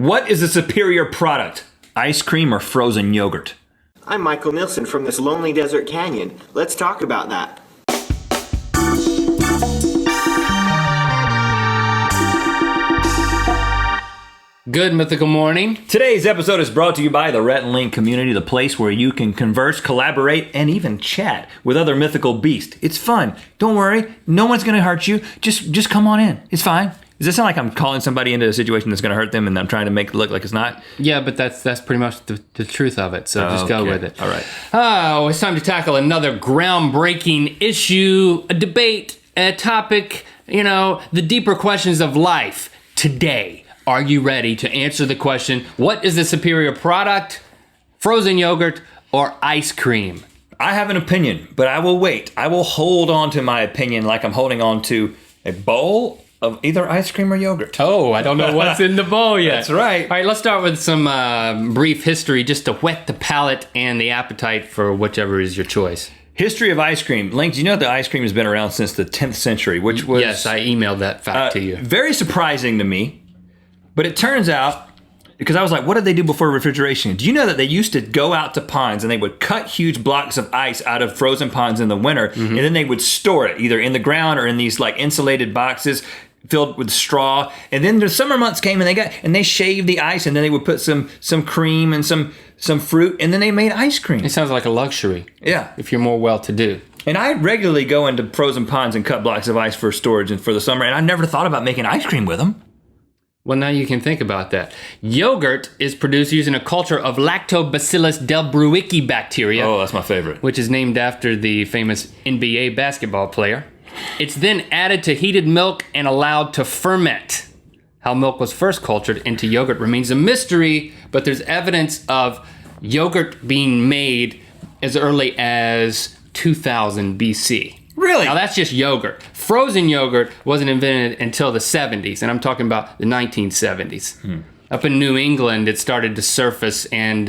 What is the superior product? Ice cream or frozen yogurt? I'm Michael Nilsson from this lonely desert canyon. Let's talk about that. Good mythical morning. Today's episode is brought to you by the Rhett and Link Kommunity, the place where you can converse, collaborate, and even chat with other mythical beasts. It's fun. Don't worry. No one's going to hurt you. Just come on in. It's fine. Does it sound like I'm calling somebody into a situation that's going to hurt them and I'm trying to make it look like it's not? Yeah, but that's pretty much the truth of it, so just go with it. All right. Oh, it's time to tackle another groundbreaking issue, a debate, a topic, the deeper questions of life. Today, are you ready to answer the question, what is the superior product, frozen yogurt or ice cream? I have an opinion, but I will wait. I will hold on to my opinion like I'm holding on to a bowl of either ice cream or yogurt. Oh, I don't know what's in the bowl yet. That's right. All right, let's start with some brief history just to whet the palate and the appetite for whichever is your choice. History of ice cream. Link, do you know that ice cream has been around since the 10th century, which was... Yes, I emailed that fact to you. Very surprising to me, but it turns out, because I was like, what did they do before refrigeration? Do you know that they used to go out to ponds and they would cut huge blocks of ice out of frozen ponds in the winter, and then they would store it either in the ground or in these like insulated boxes filled with straw, and then the summer months came and they shaved the ice, and then they would put some cream and some fruit, and then they made ice cream. It sounds like a luxury. Yeah. If you're more well-to-do. And I regularly go into frozen ponds and cut blocks of ice for storage and for the summer, and I never thought about making ice cream with them. Well, now you can think about that. Yogurt is produced using a culture of Lactobacillus delbrueckii bacteria. Oh, that's my favorite. Which is named after the famous NBA basketball player. It's then added to heated milk and allowed to ferment. How milk was first cultured into yogurt remains a mystery, but there's evidence of yogurt being made as early as 2000 BC. Really? Now that's just yogurt. Frozen yogurt wasn't invented until the 70s, and I'm talking about the 1970s. Up in New England, it started to surface, and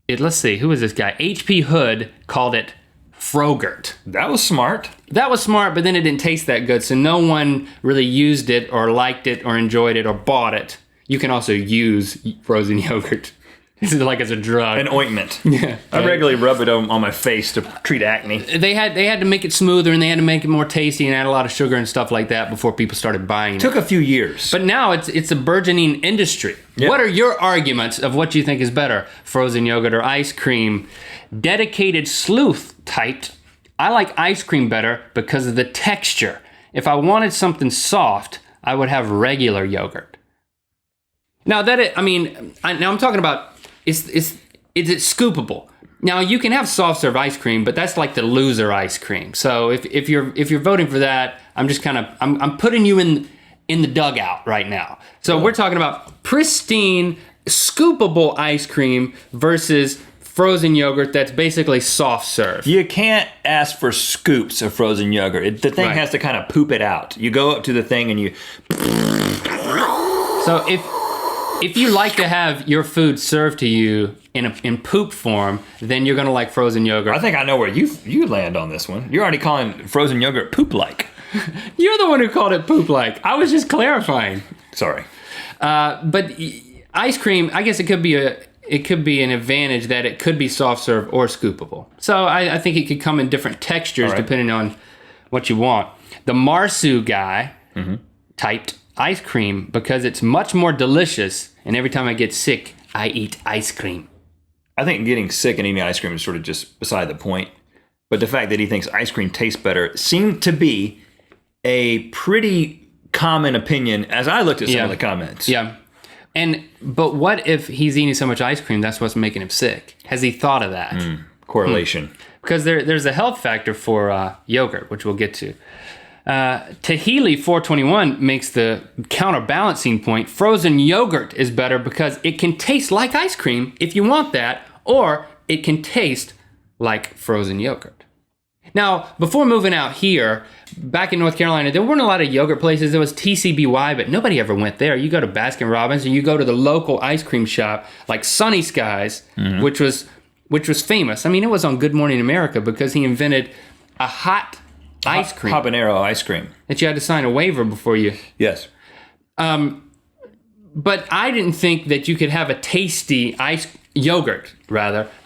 let's see, who was this guy? H.P. Hood called it Frogurt. That was smart. That was smart, but then it didn't taste that good, so no one really used it or liked it or enjoyed it or bought it. You can also use frozen yogurt. This is like as a drug. An ointment. Yeah. I regularly rub it on my face to treat acne. They had to make it smoother, and they had to make it more tasty and add a lot of sugar and stuff like that before people started buying it. Took a few years. But now it's a burgeoning industry. Yep. What are your arguments of what you think is better, frozen yogurt or ice cream? Dedicated Sleuth typed, I like ice cream better because of the texture. If I wanted something soft, I would have regular yogurt. Now I'm talking about is it scoopable? Now you can have soft serve ice cream, but that's like the loser ice cream. So if you're voting for that, I'm just I'm putting you in the dugout right now. So We're talking about pristine scoopable ice cream versus frozen yogurt that's basically soft serve. You can't ask for scoops of frozen yogurt. The thing Right. has to kind of poop it out. You go up to the thing and you... So if you like to have your food served to you in poop form, then you're gonna like frozen yogurt. I think I know where you land on this one. You're already calling frozen yogurt poop-like. You're the one who called it poop-like. I was just clarifying. Sorry. But ice cream, I guess it could be an advantage that it could be soft serve or scoopable. So I think it could come in different textures depending on what you want. The MarsuGuy typed ice cream because it's much more delicious, and every time I get sick, I eat ice cream. I think getting sick and eating ice cream is sort of just beside the point. But the fact that he thinks ice cream tastes better seemed to be a pretty common opinion as I looked at some of the comments. Yeah. But what if he's eating so much ice cream, that's what's making him sick? Has he thought of that? Correlation. Because there's a health factor for yogurt, which we'll get to. Tahili 421 makes the counterbalancing point. Frozen yogurt is better because it can taste like ice cream if you want that, or it can taste like frozen yogurt. Now, before moving out here, back in North Carolina, there weren't a lot of yogurt places. There was TCBY, but nobody ever went there. You go to Baskin Robbins, and you go to the local ice cream shop like Sunny Skies, which was famous. I mean, it was on Good Morning America because he invented a hot ice cream. Habanero ice cream. That you had to sign a waiver before you. Yes. But I didn't think that you could have a tasty yogurt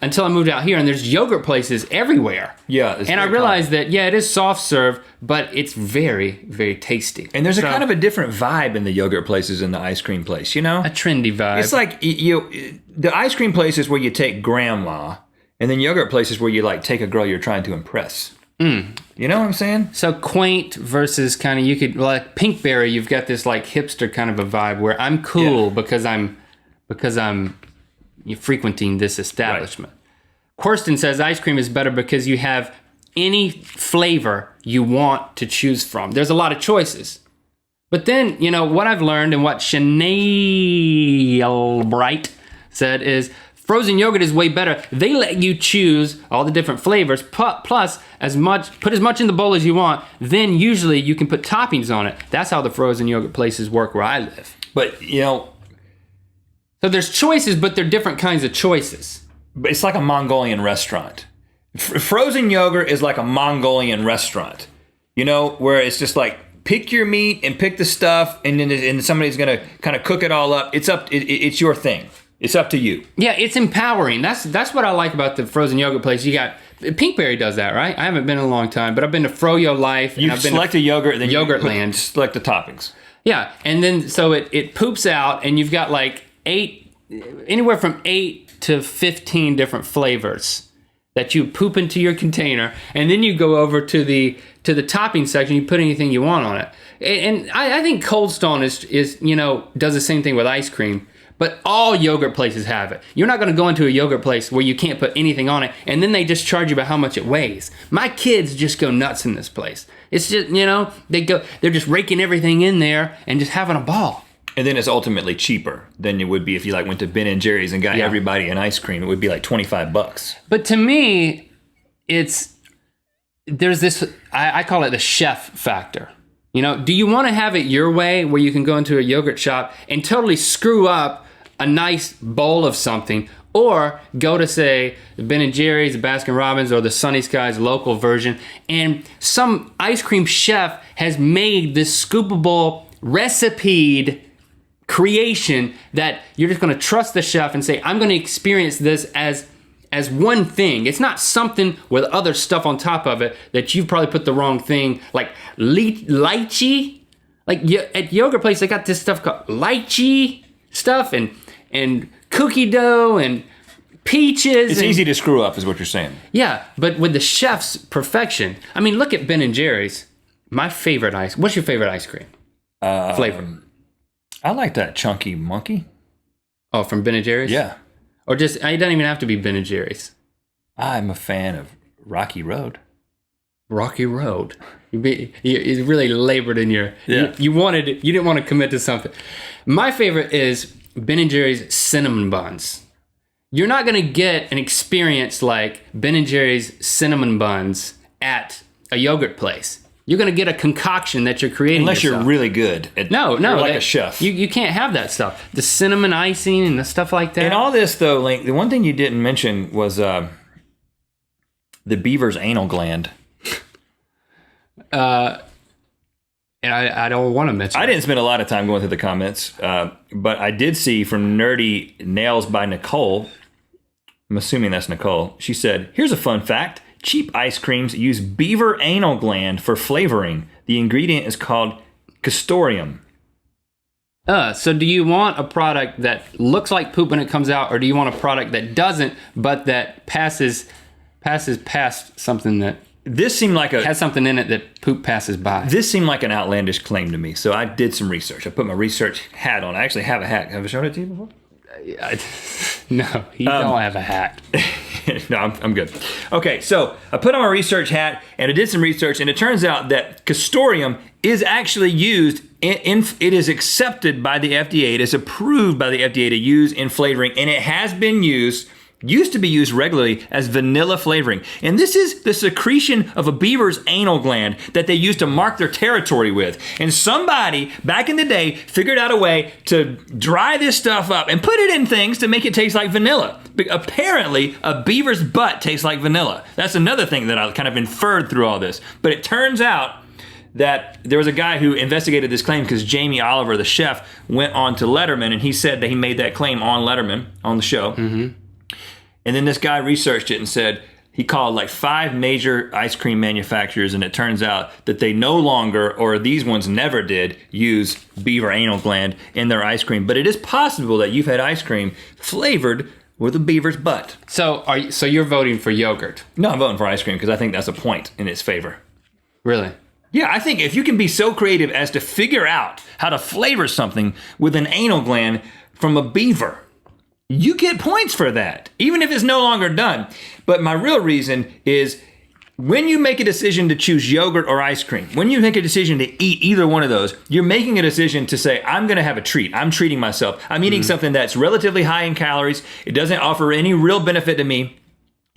until I moved out here, and there's yogurt places everywhere. Yeah. And I realized that, it is soft serve, but it's very, very tasty. And there's a kind of a different vibe in the yogurt places and the ice cream place, you know? A trendy vibe. It's like the ice cream places where you take grandma, and then yogurt places where you like take a girl you're trying to impress. You know what I'm saying? So quaint versus kind of, you could, like Pinkberry, you've got this like hipster kind of a vibe where I'm cool because I'm frequenting this establishment. Right. Qerstin says ice cream is better because you have any flavor you want to choose from. There's a lot of choices. But then, what I've learned and what shaynaalbright said is frozen yogurt is way better. They let you choose all the different flavors, plus put as much in the bowl as you want. Then usually you can put toppings on it. That's how the frozen yogurt places work where I live. But, so there's choices, but they're different kinds of choices. But it's like a Mongolian restaurant. Frozen yogurt is like a Mongolian restaurant, where it's just like pick your meat and pick the stuff, and then somebody's gonna kind of cook it all up. It's your thing. It's up to you. Yeah, it's empowering. That's what I like about the frozen yogurt place. You got Pinkberry does that, right? I haven't been in a long time, but I've been to Froyo Life. You select a yogurt, then Yogurtland. Select the toppings. Yeah, and then so it poops out, and you've got like anywhere from 8 to 15 different flavors that you poop into your container, and then you go over to the topping section. You put anything you want on it, and I think Cold Stone is does the same thing with ice cream. But all yogurt places have it. You're not going to go into a yogurt place where you can't put anything on it, and then they just charge you about how much it weighs. My kids just go nuts in this place. It's just, they're just raking everything in there and just having a ball. And then it's ultimately cheaper than it would be if you went to Ben & Jerry's and got everybody an ice cream. It would be like $25. But to me, there's this, I call it the chef factor. Do you want to have it your way where you can go into a yogurt shop and totally screw up a nice bowl of something, or go to, say, the Ben & Jerry's, the Baskin Robbins, or the Sunny Skies local version, and some ice cream chef has made this scoopable, recipeed creation that you're just going to trust the chef and say, I'm going to experience this as one thing. It's not something with other stuff on top of it that you've probably put the wrong thing, like lychee. Like at yogurt place, they got this stuff called lychee stuff and cookie dough and peaches. It's easy to screw up, is what you're saying. Yeah, but with the chef's perfection. I mean, look at Ben & Jerry's. My favorite ice. What's your favorite ice cream flavor? I like that chunky monkey. Oh, from Ben & Jerry's? Yeah. Or just, it doesn't even have to be Ben & Jerry's. I'm a fan of Rocky Road. Rocky Road. You really labored in your... Yeah. You didn't want to commit to something. My favorite is Ben & Jerry's cinnamon buns. You're not going to get an experience like Ben & Jerry's cinnamon buns at a yogurt place. You're going to get a concoction that you're creating unless yourself. You're really good at a chef. You can't have that stuff. The cinnamon icing and the stuff like that. And all this, though, Link, the one thing you didn't mention was the beaver's anal gland. And I don't want to mention I didn't spend a lot of time going through the comments, but I did see from Nerdy Nails by Nicole, I'm assuming that's Nicole, she said, here's a fun fact. Cheap ice creams use beaver anal gland for flavoring. The ingredient is called Castoreum. So do you want a product that looks like poop when it comes out, or do you want a product that doesn't, but that passes past something that this seemed like has something in it that poop passes by? This seemed like an outlandish claim to me, so I did some research. I put my research hat on. I actually have a hat. Have I shown it to you before? No, you don't have a hat. No, I'm good. Okay, so I put on my research hat, and I did some research, and it turns out that Castoreum is actually used it is accepted by the FDA. It is approved by the FDA to use in flavoring, and it has been used to be used regularly as vanilla flavoring. And this is the secretion of a beaver's anal gland that they use to mark their territory with. And somebody back in the day figured out a way to dry this stuff up and put it in things to make it taste like vanilla. But apparently, a beaver's butt tastes like vanilla. That's another thing that I kind of inferred through all this. But it turns out that there was a guy who investigated this claim because Jamie Oliver, the chef, went on to Letterman, and he said that he made that claim on Letterman, on the show. Mm-hmm. And then this guy researched it and said, he called like 5 major ice cream manufacturers, and it turns out that they no longer, or these ones never did, use beaver anal gland in their ice cream. But it is possible that you've had ice cream flavored with a beaver's butt. So you're voting for yogurt? No, I'm voting for ice cream because I think that's a point in its favor. Really? Yeah, I think if you can be so creative as to figure out how to flavor something with an anal gland from a beaver, you get points for that, even if it's no longer done. But my real reason is when you make a decision to choose yogurt or ice cream, when you make a decision to eat either one of those, you're making a decision to say, I'm going to have a treat. I'm treating myself. I'm eating something that's relatively high in calories. It doesn't offer any real benefit to me.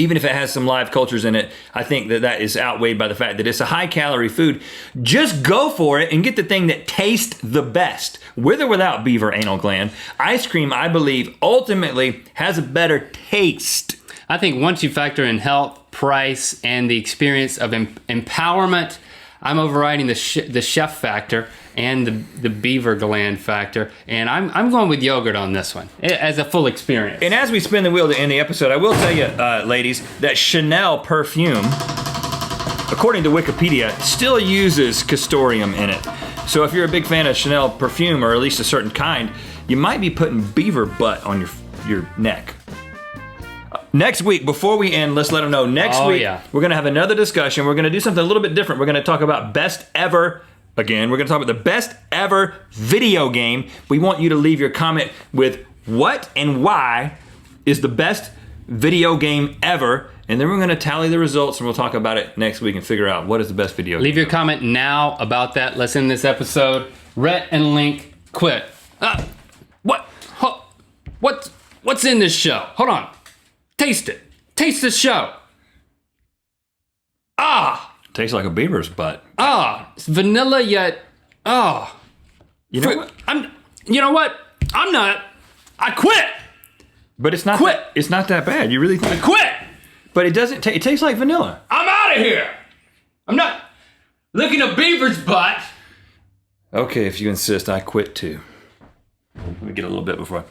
Even if it has some live cultures in it, I think that is outweighed by the fact that it's a high-calorie food. Just go for it and get the thing that tastes the best, with or without beaver anal gland. Ice cream, I believe, ultimately has a better taste. I think once you factor in health, price, and the experience of empowerment, I'm overriding the chef factor and the beaver gland factor, and I'm going with yogurt on this one as a full experience. And as we spin the wheel to end the episode, I will tell you, ladies, that Chanel perfume, according to Wikipedia, still uses Castoreum in it. So if you're a big fan of Chanel perfume, or at least a certain kind, you might be putting beaver butt on your neck. Next week, before we end, let's let them know. Next week, we're going to have another discussion. We're going to do something a little bit different. We're going to talk about best ever. Again, we're going to talk about the best ever video game. We want you to leave your comment with what and why is the best video game ever. And then we're going to tally the results, and we'll talk about it next week and figure out what is the best video game. Leave your comment now about that. Let's end this episode. Rhett and Link quit. What's in this show? Hold on. Taste it. Taste this show. Tastes like a beaver's butt. It's vanilla yet. You know what? You know what? I'm not. I quit. But it's not. Quit. It's not that bad. You really think? I quit. But it doesn't. It tastes like vanilla. I'm out of here. I'm not licking a beaver's butt. Okay, if you insist, I quit too. Let me get a little bit before.